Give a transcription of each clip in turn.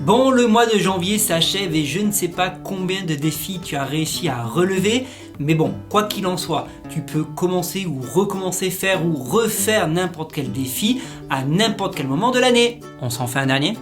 Bon, le mois de janvier s'achève et je ne sais pas combien de défis tu as réussi à relever, mais bon, quoi qu'il en soit, tu peux commencer ou recommencer, faire ou refaire n'importe quel défi à n'importe quel moment de l'année. On s'en fait un dernier ?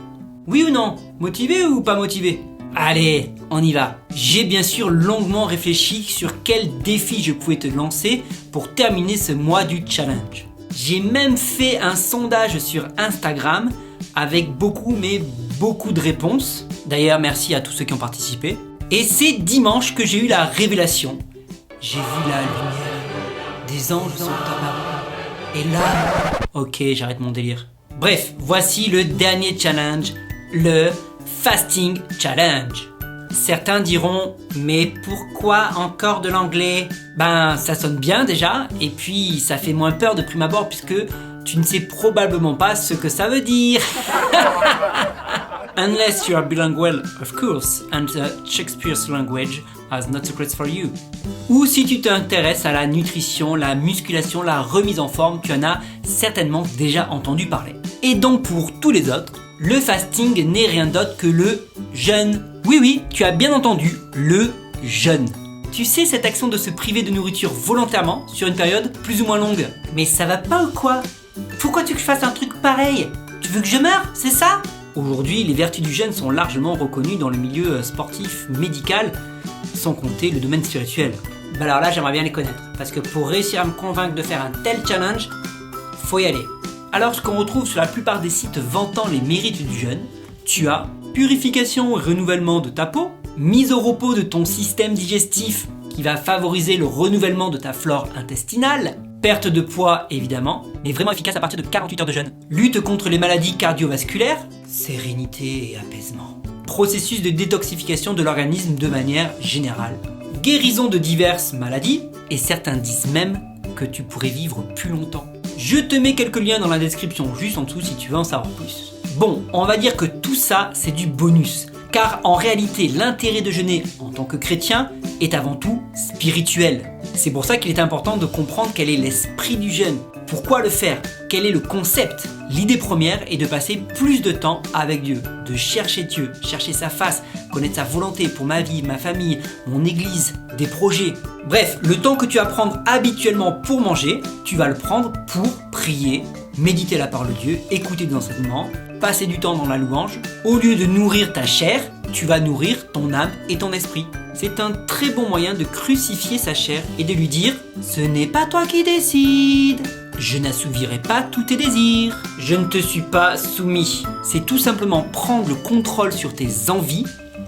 Oui ou non ? Motivé ou pas motivé ? Allez, on y va. J'ai bien sûr longuement réfléchi sur quel défi je pouvais te lancer pour terminer ce mois du challenge. J'ai même fait un sondage sur Instagram avec beaucoup de réponses. D'ailleurs, merci à tous ceux qui ont participé. Et c'est dimanche que j'ai eu la révélation. J'ai vu la lumière. Des anges sont apparus. Et là... Ok, j'arrête mon délire. Bref, voici le dernier challenge, le Fasting Challenge. Certains diront, mais pourquoi encore de l'anglais ? Ben, ça sonne bien déjà, et puis ça fait moins peur de prime abord puisque tu ne sais probablement pas ce que ça veut dire. Unless you are bilingual, of course, and Shakespeare's language has no secrets for you. Ou si tu t'intéresses à la nutrition, la musculation, la remise en forme, tu en as certainement déjà entendu parler. Et donc pour tous les autres, le fasting n'est rien d'autre que le jeûne. Oui, tu as bien entendu, le jeûne. Tu sais, cette action de se priver de nourriture volontairement sur une période plus ou moins longue. Mais ça va pas ou quoi ? Pourquoi tu veux que je fasse un truc pareil ? Tu veux que je meure, c'est ça ? Aujourd'hui, les vertus du jeûne sont largement reconnues dans le milieu sportif, médical, sans compter le domaine spirituel. Bah alors là, j'aimerais bien les connaître, parce que pour réussir à me convaincre de faire un tel challenge, faut y aller. Alors, ce qu'on retrouve sur la plupart des sites vantant les mérites du jeûne, tu as purification et renouvellement de ta peau, mise au repos de ton système digestif qui va favoriser le renouvellement de ta flore intestinale, perte de poids évidemment, mais vraiment efficace à partir de 48 heures de jeûne, lutte contre les maladies cardiovasculaires, sérénité et apaisement, processus de détoxification de l'organisme de manière générale, guérison de diverses maladies, et certains disent même que tu pourrais vivre plus longtemps. Je te mets quelques liens dans la description juste en dessous si tu veux en savoir plus. Bon, on va dire que tout ça c'est du bonus, car en réalité l'intérêt de jeûner en tant que chrétien est avant tout spirituel. C'est pour ça qu'il est important de comprendre quel est l'esprit du jeûne, pourquoi le faire, quel est le concept. L'idée première est de passer plus de temps avec Dieu, de chercher Dieu, chercher sa face, connaître sa volonté pour ma vie, ma famille, mon église, des projets. Bref, le temps que tu vas prendre habituellement pour manger, tu vas le prendre pour prier, méditer la parole de Dieu, écouter des enseignements, passer du temps dans la louange. Au lieu de nourrir ta chair, tu vas nourrir ton âme et ton esprit. C'est un très bon moyen de crucifier sa chair et de lui dire « Ce n'est pas toi qui décides, je n'assouvirai pas tous tes désirs, je ne te suis pas soumis. » C'est tout simplement prendre le contrôle sur tes envies,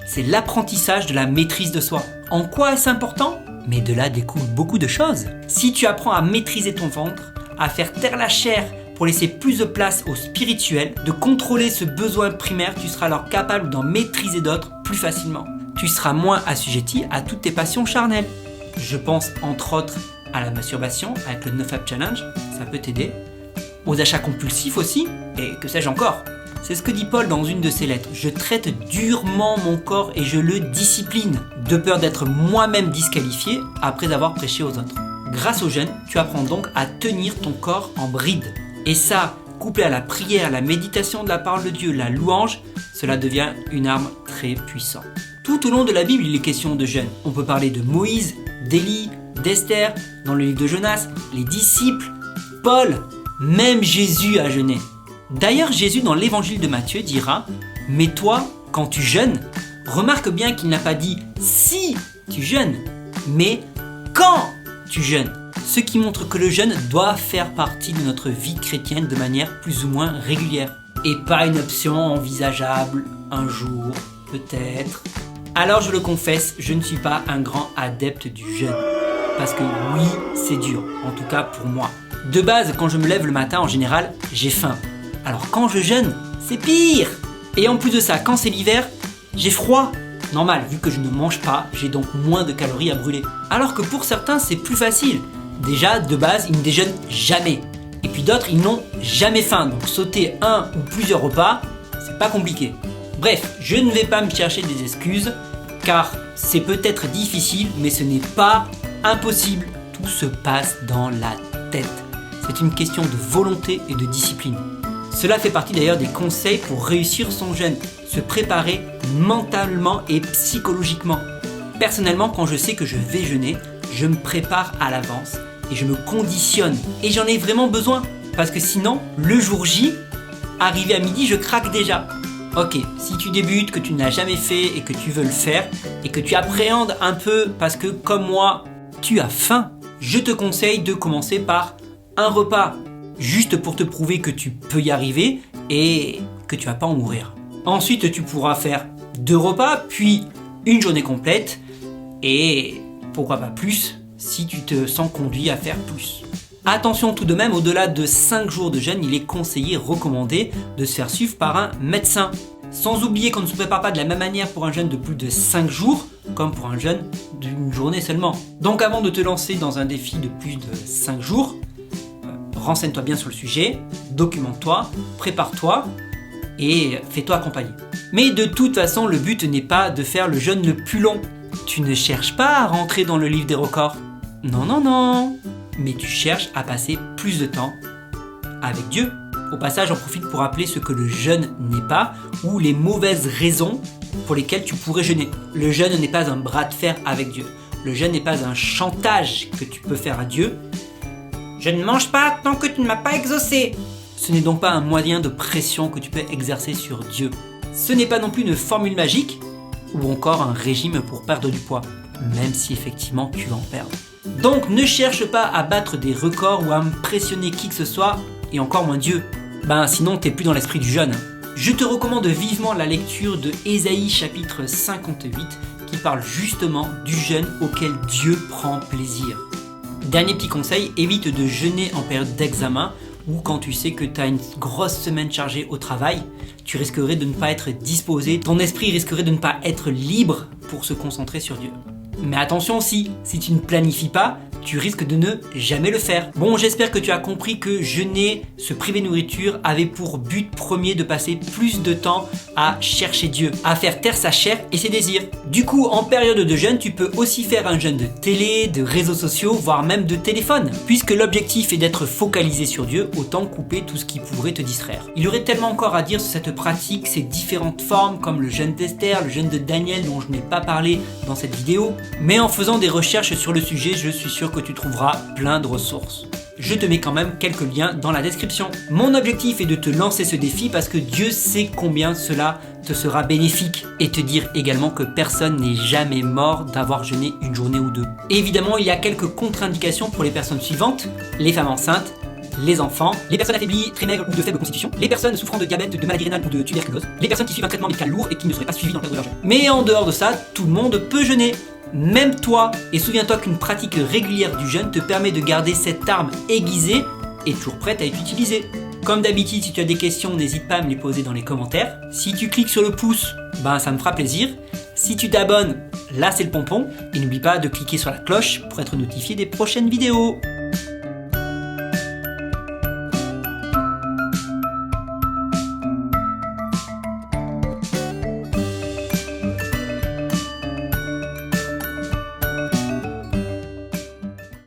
c'est l'apprentissage de la maîtrise de soi. En quoi est-ce important ? Mais de là découlent beaucoup de choses. Si tu apprends à maîtriser ton ventre, à faire taire la chair pour laisser plus de place au spirituel, de contrôler ce besoin primaire, tu seras alors capable d'en maîtriser d'autres plus facilement. Tu seras moins assujetti à toutes tes passions charnelles. Je pense entre autres à la masturbation avec le NoFap Challenge, ça peut t'aider. Aux achats compulsifs aussi, et que sais-je encore. C'est ce que dit Paul dans une de ses lettres. Je traite durement mon corps et je le discipline, de peur d'être moi-même disqualifié après avoir prêché aux autres. Grâce au jeûne, tu apprends donc à tenir ton corps en bride. Et ça, couplé à la prière, à la méditation de la parole de Dieu, la louange, cela devient une arme très puissante. Tout au long de la Bible, il est question de jeûne. On peut parler de Moïse, d'Élie, d'Esther, dans le livre de Jonas, les disciples, Paul, même Jésus a jeûné. D'ailleurs, Jésus dans l'évangile de Matthieu dira « Mais toi, quand tu jeûnes, remarque bien qu'il n'a pas dit « si tu jeûnes », mais « quand tu jeûnes ». Ce qui montre que le jeûne doit faire partie de notre vie chrétienne de manière plus ou moins régulière. Et pas une option envisageable un jour, peut-être. Alors je le confesse, je ne suis pas un grand adepte du jeûne. Parce que oui, c'est dur, en tout cas pour moi. De base, quand je me lève le matin, en général, j'ai faim. Alors quand je jeûne, c'est pire. Et en plus de ça, quand c'est l'hiver, j'ai froid. Normal, vu que je ne mange pas, j'ai donc moins de calories à brûler. Alors que pour certains, c'est plus facile. Déjà, de base, ils ne déjeunent jamais. Et puis d'autres, ils n'ont jamais faim. Donc sauter un ou plusieurs repas, c'est pas compliqué. Bref, je ne vais pas me chercher des excuses, car c'est peut-être difficile, mais ce n'est pas impossible. Tout se passe dans la tête. C'est une question de volonté et de discipline. Cela fait partie d'ailleurs des conseils pour réussir son jeûne, se préparer mentalement et psychologiquement. Personnellement, quand je sais que je vais jeûner, je me prépare à l'avance et je me conditionne. Et j'en ai vraiment besoin, parce que sinon, le jour J, arrivé à midi, je craque déjà. Ok, si tu débutes, que tu ne l'as jamais fait et que tu veux le faire, et que tu appréhendes un peu parce que, comme moi, tu as faim, je te conseille de commencer par un repas, juste pour te prouver que tu peux y arriver et que tu vas pas en mourir. Ensuite, tu pourras faire 2 repas, puis une journée complète, et pourquoi pas plus, si tu te sens conduit à faire plus. Attention tout de même, au-delà de 5 jours de jeûne, il est conseillé, recommandé de se faire suivre par un médecin. Sans oublier qu'on ne se prépare pas de la même manière pour un jeûne de plus de 5 jours, comme pour un jeûne d'une journée seulement. Donc avant de te lancer dans un défi de plus de 5 jours, renseigne-toi bien sur le sujet, documente-toi, prépare-toi et fais-toi accompagner. Mais de toute façon, le but n'est pas de faire le jeûne le plus long. Tu ne cherches pas à rentrer dans le livre des records. Non, non, non. Mais tu cherches à passer plus de temps avec Dieu. Au passage, j'en profite pour rappeler ce que le jeûne n'est pas ou les mauvaises raisons pour lesquelles tu pourrais jeûner. Le jeûne n'est pas un bras de fer avec Dieu. Le jeûne n'est pas un chantage que tu peux faire à Dieu. Je ne mange pas tant que tu ne m'as pas exaucé. Ce n'est donc pas un moyen de pression que tu peux exercer sur Dieu. Ce n'est pas non plus une formule magique ou encore un régime pour perdre du poids, même si effectivement tu en perds. Donc ne cherche pas à battre des records ou à impressionner qui que ce soit, et encore moins Dieu. Sinon t'es plus dans l'esprit du jeûne. Je te recommande vivement la lecture de Ésaïe chapitre 58 qui parle justement du jeûne auquel Dieu prend plaisir. Dernier petit conseil, évite de jeûner en période d'examen ou quand tu sais que tu as une grosse semaine chargée au travail, tu risquerais de ne pas être disposé, ton esprit risquerait de ne pas être libre pour se concentrer sur Dieu. Mais attention aussi, si tu ne planifies pas, tu risques de ne jamais le faire. Bon, j'espère que tu as compris que jeûner, se priver de nourriture, avait pour but premier de passer plus de temps à chercher Dieu, à faire taire sa chair et ses désirs. Du coup, en période de jeûne, tu peux aussi faire un jeûne de télé, de réseaux sociaux, voire même de téléphone. Puisque l'objectif est d'être focalisé sur Dieu, autant couper tout ce qui pourrait te distraire. Il y aurait tellement encore à dire sur cette pratique, ses différentes formes, comme le jeûne d'Esther, le jeûne de Daniel dont je n'ai pas parlé dans cette vidéo. Mais en faisant des recherches sur le sujet, je suis sûr que tu trouveras plein de ressources. Je te mets quand même quelques liens dans la description. Mon objectif est de te lancer ce défi parce que Dieu sait combien cela te sera bénéfique et te dire également que personne n'est jamais mort d'avoir jeûné une journée ou 2. Évidemment, il y a quelques contre-indications pour les personnes suivantes, les femmes enceintes, les enfants, les personnes affaiblies, très maigres ou de faible constitution, les personnes souffrant de diabète, de maladie rénale ou de tuberculose, les personnes qui suivent un traitement médical lourd et qui ne seraient pas suivies dans le cadre de leur jeûne. Mais en dehors de ça, tout le monde peut jeûner. Même toi, et souviens-toi qu'une pratique régulière du jeûne te permet de garder cette arme aiguisée et toujours prête à être utilisée. Comme d'habitude, si tu as des questions, n'hésite pas à me les poser dans les commentaires. Si tu cliques sur le pouce, ça me fera plaisir. Si tu t'abonnes, là c'est le pompon. Et n'oublie pas de cliquer sur la cloche pour être notifié des prochaines vidéos.